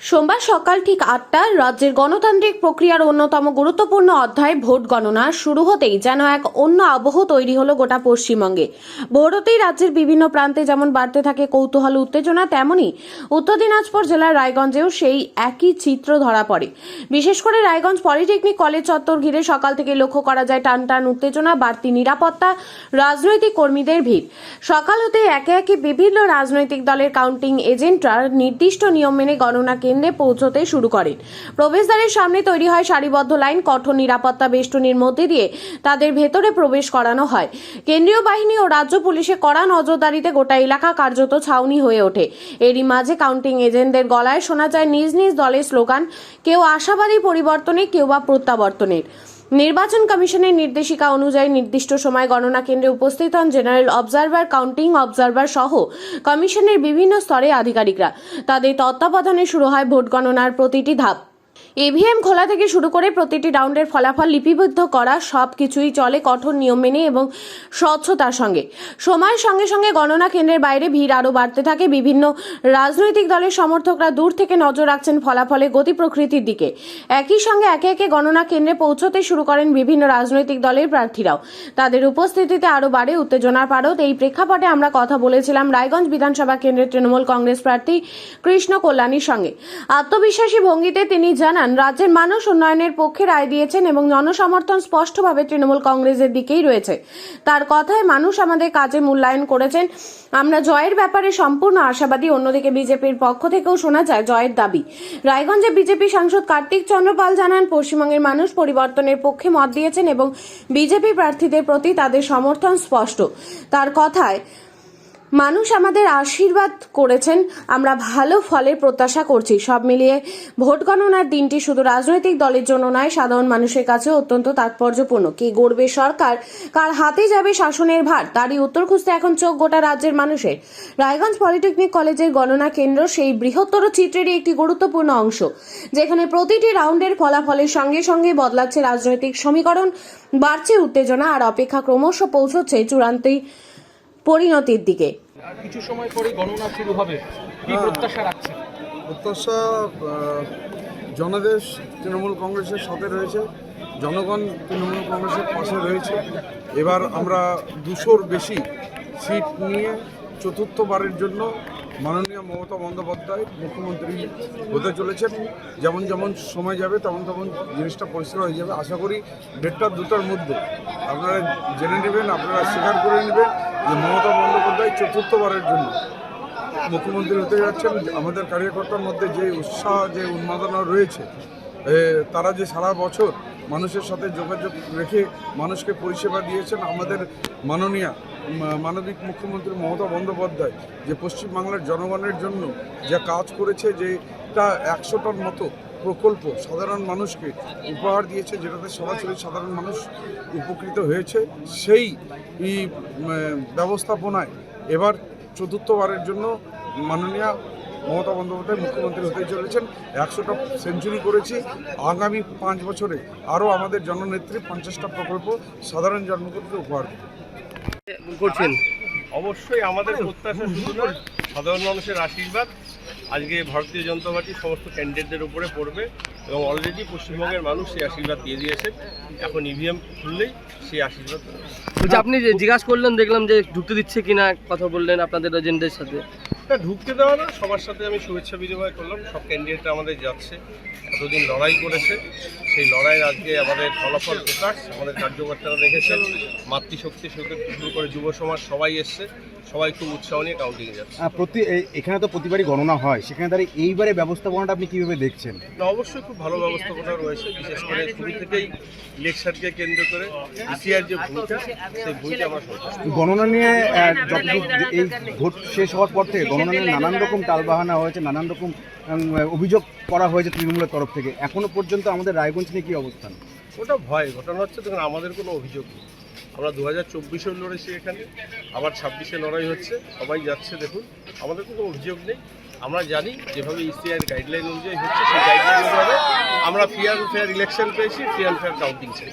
সোমবার সকাল ঠিক ৮টায় রাজ্যের গণতান্ত্রিক প্রক্রিয়ার অন্যতম গুরুত্বপূর্ণ অধ্যায় ভোট গণনা শুরু হতেই যেন এক অন্য আবহ তৈরি হলো গোটা পশ্চিমবঙ্গে। ভোট হতেই রাজ্যের বিভিন্ন প্রান্তে যেমন বাড়তে থাকে কৌতূহল উত্তেজনা, তেমনই উত্তর দিনাজপুর জেলার রায়গঞ্জেও সেই একই চিত্র ধরা পড়ে। বিশেষ করে রায়গঞ্জ পলিটেকনিক কলেজ চত্বর ঘিরে সকাল থেকে লক্ষ্য করা যায় টান টান উত্তেজনা, বাড়তি নিরাপত্তা, রাজনৈতিক কর্মীদের ভিড়। সকাল হতেই একে একে বিভিন্ন রাজনৈতিক দলের কাউন্টিং এজেন্টরা নির্দিষ্ট নিয়ম মেনে গণনা কেন্দ্রে পৌঁছতে শুরু করেন। প্রবেশদ্বারের সামনে তৈরি হয় সারিবদ্ধ লাইন, কঠোর নিরাপত্তা বেষ্টনীর মধ্যে দিয়ে তাদের ভেতরে প্রবেশ করানো হয়। কেন্দ্রীয় বাহিনী ও রাজ্য পুলিশের কড়া নজরদারিতে গোটা এলাকা কার্যত ছাউনি হয়ে ওঠে। এরই মাঝে কাউন্টিং এজেন্টদের গলায় শোনা যায় নিজ নিজ দলের স্লোগান, কেউ আশাবাদী পরিবর্তনে, কেউ বা প্রত্যাবর্তনের। নির্বাচন কমিশনের নির্দেশিকা অনুযায়ী নির্দিষ্ট সময় গণনা কেন্দ্রে উপস্থিত হন জেনারেল অবজারভার, কাউন্টিং অবজারভার সহ কমিশনের বিভিন্ন স্তরে আধিকারিকরা। তাদের তত্ত্বাবধানে শুরু হয় ভোট গণনার প্রতিটি ধাপ। ইভিএম খোলা থেকে শুরু করে প্রতিটি রাউন্ডের ফলাফল লিপিবদ্ধ করা সবকিছুই চলে কঠোর নিয়ম মেনে এবং স্বচ্ছতার সঙ্গে। সময়ের সঙ্গে সঙ্গে গণনা কেন্দ্রের বাইরে ভিড় আরও বাড়তে থাকে। বিভিন্ন রাজনৈতিক দলের সমর্থকরা দূর থেকে নজর রাখছেন ফলাফলের গতি প্রকৃতির দিকে। একই সঙ্গে একে একে গণনা কেন্দ্রে পৌঁছতে শুরু করেন বিভিন্ন রাজনৈতিক দলের প্রার্থীরাও। তাদের উপস্থিতিতে আরও বাড়ে উত্তেজনার পারদ। এই প্রেক্ষাপটে আমরা কথা বলেছিলাম রায়গঞ্জ বিধানসভা কেন্দ্রের তৃণমূল কংগ্রেস প্রার্থী কৃষ্ণ কল্যাণীর সঙ্গে। আত্মবিশ্বাসী ভঙ্গিতে তিনি জানান, রাজ্যের মানুষ উন্নয়নের পক্ষে রায় দিয়েছেন এবং জনসমর্থন স্পষ্টভাবে তৃণমূল কংগ্রেসের দিকেই রয়েছে। তার কথায় মানুষ আমাদের কাজে মূল্যায়ন করেছেন, আমরা জয়ের ব্যাপারে সম্পূর্ণ আশাবাদী। অন্যদিকে বিজেপির পক্ষ থেকেও শোনা যায় জয়ের দাবি। রায়গঞ্জে বিজেপি সাংসদ কার্তিক চন্দ্র পাল জানান, পশ্চিমবঙ্গের মানুষ পরিবর্তনের পক্ষে মত দিয়েছেন এবং বিজেপি প্রার্থীদের প্রতি তাদের সমর্থন স্পষ্ট। তার কথায়, মানুষ আমাদের আশীর্বাদ করেছেন, আমরা ভালো ফলের প্রত্যাশা করছি। সব মিলিয়ে ভোট গণনার দিনটি শুধু রাজনৈতিক দলের জন্য নয়, সাধারণ মানুষের কাছে অত্যন্ত তাৎপর্যপূর্ণ। কে গড়বে সরকার, কার হাতে যাবে শাসনের ভার, তারই উত্তর খুঁজতে এখন চোখ গোটা রাজ্যের মানুষের। রায়গঞ্জ পলিটেকনিক কলেজের গণনা কেন্দ্র সেই বৃহত্তর চিত্রেরই একটি গুরুত্বপূর্ণ অংশ, যেখানে প্রতিটি রাউন্ডের ফলাফলের সঙ্গে সঙ্গে বদলাচ্ছে রাজনৈতিক সমীকরণ, বাড়ছে উত্তেজনা, আর অপেক্ষা ক্রমশ পৌঁছচ্ছে চূড়ান্ত পরিণতির দিকে। কিছু সময় পরে গণনা শুরু হবে, কি প্রত্যাশা রাখছেন? প্রত্যাশা, জনাদেশ তৃণমূল কংগ্রেসের সাথে রয়েছে, জনগণ তৃণমূল কংগ্রেসের পাশে রয়েছে। এবার আমরা 200-র বেশি সিট নিয়ে চতুর্থবারের জন্য মাননীয় মমতা বন্দ্যোপাধ্যায় মুখ্যমন্ত্রী হতে চলেছেন। যেমন যেমন সময় যাবে তেমন তেমন জিনিসটা পরিষ্কার হয়ে যাবে। আশা করি 1.5-2টার মধ্যে আপনারা জেনে নেবেন, আপনারা স্বীকার করে নেবেন যে মমতা বন্দ্যোপাধ্যায় চতুর্থবারের জন্য মুখ্যমন্ত্রী হতে যাচ্ছেন। আমাদের কার্যকর্তার মধ্যে যে উৎসাহ, যে উন্মাদনা রয়েছে, তারা যে সারা বছর মানুষের সাথে যোগাযোগ রেখে মানুষকে পরিষেবা দিয়েছেন। আমাদের মানবিক মুখ্যমন্ত্রী মমতা বন্দ্যোপাধ্যায় যে পশ্চিমবাংলার জনগণের জন্য যে কাজ করেছে, যেটা 100টার মতো প্রকল্প সাধারণ মানুষকে উপহার দিয়েছে, যেটাতে সরাসরি সাধারণ মানুষ উপকৃত হয়েছে, সেই ব্যবস্থাপনায় এবার চতুর্থবারের জন্য মাননীয় মমতা বন্দ্যোপাধ্যায় মুখ্যমন্ত্রী হতে চলেছেন। 100টা সেঞ্চুরি করেছি। আগামী 5 বছরে আরও আমাদের জননেত্রী 50টা প্রকল্প সাধারণ জনগণকে উপহার করছেন। অবশ্যই আমাদের প্রত্যাশা শুধু না, সাধারণ মানুষের আশীর্বাদ আজকে ভারতীয় জনতা পার্টির সমস্ত ক্যান্ডিডেটদের উপরে পড়বে এবং অলরেডি পশ্চিমবঙ্গের মানুষ সেই আশীর্বাদ দিয়ে দিয়েছেন। এখন ইভিএম খুললেই সেই আশীর্বাদ। বলছি, আপনি যে জিজ্ঞাসা করলেন, দেখলাম যে ঢুকতে দিচ্ছে কিনা, কথা বললেন আপনাদের এজেন্টদের সাথে। ঢুকতে দেওয়া না, সবার সাথে আমি শুভেচ্ছা বিনিময় করলাম। সব ক্যান্ডিডেটরা আমাদের যাচ্ছে, এতদিন লড়াই করেছে, সেই লড়াইয়ের আজকে আমাদের ফলাফল প্রকাশ। আমাদের কার্যকর্তারা দেখেছেন, মাতৃশক্তি শুরু করে যুব সমাজ সবাই এসছে, সবাই খুব উৎসাহ নিয়ে কাউন্টিংয়ে যাচ্ছে। এখানে তো প্রতিবারই গণনা হয়, সেখানে দাঁড়িয়ে এইবারে ব্যবস্থাপনাটা আপনি কীভাবে দেখছেন? না, অবশ্যই খুব ভালো ব্যবস্থাপনা রয়েছে। বিশেষ করে শুরু থেকেই ইলেকশনকে কেন্দ্র করে ইসিআর যে ভূমিকা, সেই ভূমিকা আমরা সন্তুষ্ট। গণনা নিয়ে এই ভোট শেষ হওয়ার পর থেকে গণনা নিয়ে নানান রকম টালবাহানা হয়েছে, নানান রকম অভিযোগ করা হয়েছে তৃণমূলের তরফ থেকে। এখনো পর্যন্ত আমাদের রায়গঞ্জ নিয়ে কী অবস্থান? ওটা ভয় ঘটনা হচ্ছে। দেখুন, আমাদের কোনো অভিযোগ নেই। আমরা 2024-এও লড়েছি, এখানে আবার 26-এ লড়াই হচ্ছে, সবাই যাচ্ছে। দেখুন, আমাদের কোনো অভিযোগ নেই। আমরা জানি যেভাবে ইসিআর গাইডলাইন অনুযায়ী হচ্ছে, সেই গাইডলাইন অনুযায়ী আমরা ফ্রি অ্যান্ড ফেয়ার ইলেকশন পেয়েছি, ফ্রি অ্যান্ড ফেয়ার কাউন্টিং চাই।